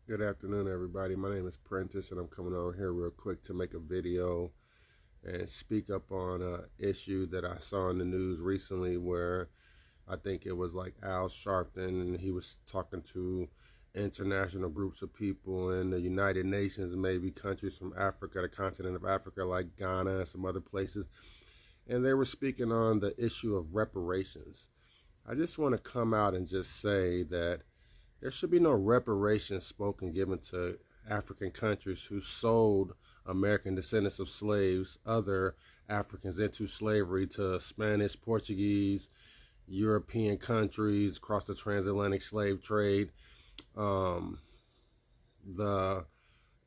Good afternoon, everybody. My name is Prentice, and I'm coming over here real quick to make a video and speak up on an issue that I saw in the news recently where I think it was like Al Sharpton, and he was talking to international groups of people in the United Nations, maybe countries from Africa, the continent of Africa, like Ghana and some other places. And they were speaking on the issue of reparations. I just want to come out and just say that there should be no reparations spoken given to African countries who sold American descendants of slaves, other Africans, into slavery to Spanish, Portuguese, European countries across the transatlantic slave trade. The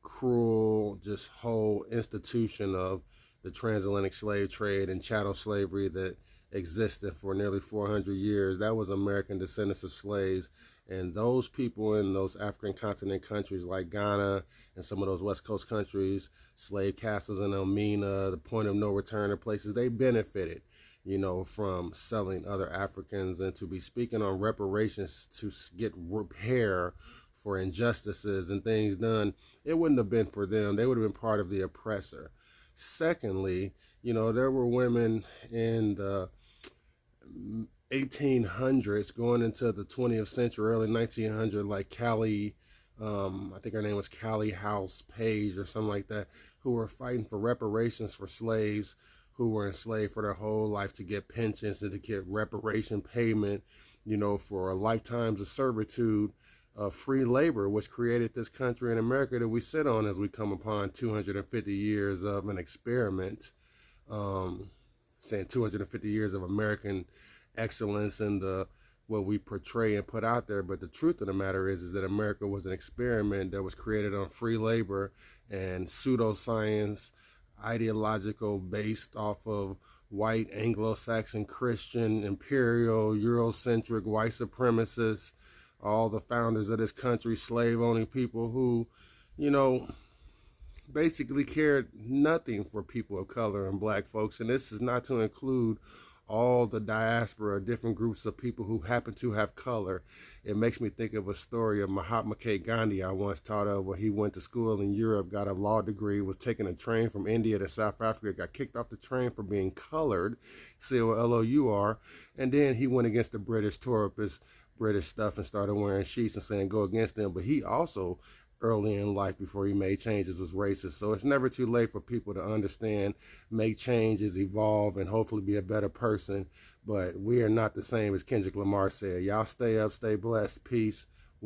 cruel, just whole institution of the transatlantic slave trade and chattel slavery that existed for nearly 400 years. That was American descendants of slaves. And those people in those African continent countries like Ghana and some of those West Coast countries, slave castles in Elmina, the point of no return of places, they benefited, from selling other Africans. And to be speaking on reparations to get repair for injustices and things done, it wouldn't have been for them. They would have been part of the oppressor. Secondly, there were women in the 1800s going into the 20th century, early 1900s, like Callie, I think her name was Callie House Page or something like that, who were fighting for reparations for slaves who were enslaved for their whole life, to get pensions and to get reparation payment, for lifetimes of servitude, free labor, which created this country in America that we sit on as we come upon 250 years of an experiment, saying 250 years of American excellence and what we portray and put out there. But the truth of the matter is that America was an experiment that was created on free labor and pseudoscience, ideological, based off of white Anglo-Saxon Christian imperial Eurocentric white supremacists, all the founders of this country, slave-owning people who, basically cared nothing for people of color and black folks. And this is not to include all the diaspora, different groups of people who happen to have color. It makes me think of a story of Mahatma K. Gandhi I once taught of, where he went to school in Europe, got a law degree, was taking a train from India to South Africa, got kicked off the train for being colored, C-O-L-O-U-R, and then he went against the British, tore up his British stuff and started wearing sheets and saying go against them. But he also, early in life, before he made changes, was racist. So it's never too late for people to understand, make changes, evolve, and hopefully be a better person. But we are not the same, as Kendrick Lamar said. Y'all stay up, stay blessed. Peace.